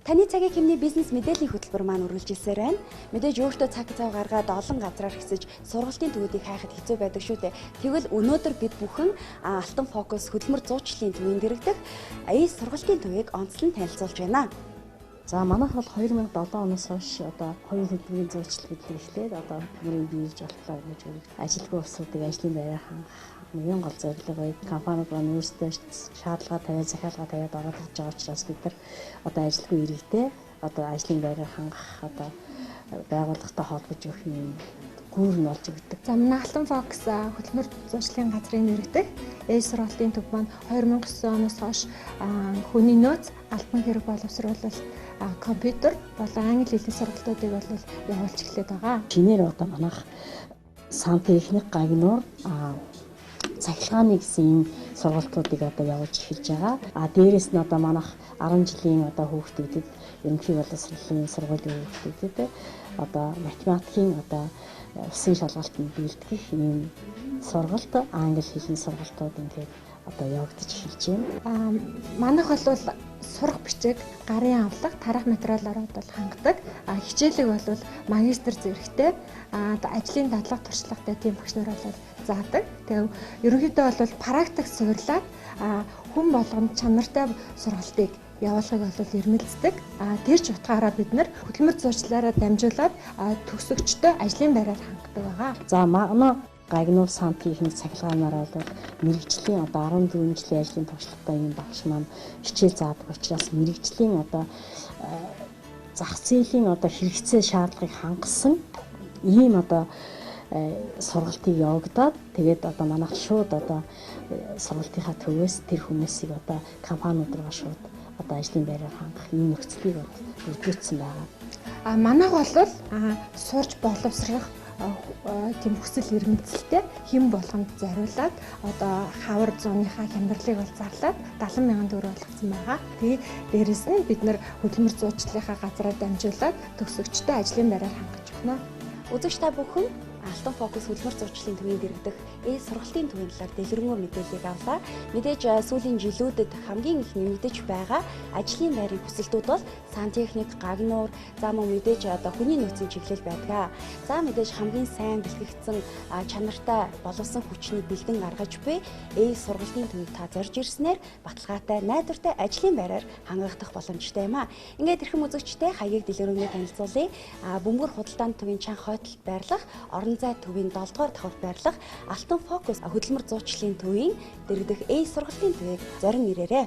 Таны цагийг хэмнээ бизнес мэдээллийн хөтөлбөр маань үргэлжилсээр байна. Мэдээж өөртөө цаг зав гаргаад олон газраар хэсэж сургалтын төвүүдийг хайхад хэцүү байдаг шүү дээ. Тэгвэл өнөөдөр бид бүхэн Алтан фокус хөдөлмөр зуучлалын төвийн дэргэдэх ACE сургалтын төвийг онцлон танилцуулж байна. За манайх бол 2007 оноос хойш одоо хоёр хөдөлмөрийн зуучлал гэдэг эхлээд одоо хөдөлмөрийн биеж болтлоо гэж ажилгүй усуудыг ажлын байраа хангах нэгэн гол зорилго бай. Компаниуд маань өөрсдөө шаардлага тавиад захиалга тавиад ороод ирж байгаа учраас бид нар одоо ажилгүй иргэдээ одоо ажлын байраа хангах одоо байгууллагатай холбож өгөх юм гүүр нь болж өгдөг. За манай Алтан фокус хөдөлмөр зуучлалын газрын нэрэгдэх ACE сургалтын төв маань 2009 оноос хойш хүний нөөц албан хэрэг боловсруулалт компьютер болон англи хэлний сургалтуудыг бол явуулж эхлэдэг байгаа. Шинээр одоо манайх сантехник, гагнуур, цахилгааны гэсэн ийм сургалтуудыг одоо явуулж эхэлж байгаа. Дээрээс нь одоо манайх 10 жилийн одоо хүүхдүүдэд ерөнхий боловсролын сургуулийн хүүхдүүдэд одоо математикийн одоо усын шалгалтанд бэлтгэх ийм сургалт, англи хэлний сургалтууд ингээд одоо явагдаж эхэлж байна. Манайх бол сурах бичиг, гарын авлага, тарах материалаар бол хангадаг. Хичээлэг бол магистр зэрэгтэй ажлын дадлага туршлагатай тийм багш нар бол заадаг. Тэгээ ерөнхийдөө бол практик суурлаад хүн болгонд чанартай сургалтыг явуулахыг бол эрмэлздэг. Тэр ч утгаараа бид нар хөдөлмөр зуучлалаараа дамжуулаад төгсөгчдөө ажлын байраар хангадаг байгаа. За манай гагнуур сантехник цахилгаанаар бол мэрэгжлийн одоо 14 жилийн ажлын туршлагатай юм багш маань хичээл заадаг учраас мэрэгжлийн одоо зах зээлийн одоо хэрэгцээ шаардлагыг хангасан ийм одоо сургалтыг явагдаад тэгээд одоо манайх шууд одоо сургалтынхаа төвөөс тэр хүмүүсийг одоо компаниуд руу шууд одоо ажлын байраар хангах ийм нөхцөлийг бүрдүүлсэн байгаа. Манайх бол сурж боловсрох тийм хүсэл эрмэлзэлтэй хэн болгонд зориулаад одоо хавар зууныхаа хямралыг бол зарлаад 70 мянган төгрөг болгосон байгаа. Тэгээд дээрэс нь бид нар хөдөлмөр зуучлалынхаа газраар дамжуулаад төгсөгчдөө ажлын байраар хангаж өгнө. Үзэгч та бүхэн Алтан фокус хөдөлмөр зуучлалын төвийн дэргэдэх ACE сургалтын төвийн талаар дэлгэрэнгүй мэдээллийг авлаа. Мэдээж сүүлийн жилүүдэд хамгийн их нэмэгдэж байгаа ажлын байрын хүсэлтүүд бол сантехник, гагнуур, за мөн мэдээж одоо хүний нөөцийн чиглэл байдаг. За мэдээж хамгийн сайн бэлтгэгдсэн чанартай боловсон хүчний бэлдэн гаргаж буй ACE сургалтын төвийг та зорж ирснээр баталгаатай, найдвартай ажлын байраар хангагдах боломжтой юм а. Ингээд эрхэм үзэгчтэй хаягийг дэлгэрэнгүй танилцуулъя. Бөмбөр худалдааны төвийн чанга хойтолд байрлах орон зай төвийн 7 дугаар давхад байрлах Алтан фокус хөдөлмөр зуучлалын төвийн дэргэдэх ACE сургалтын төвийг зорин ирээрэй.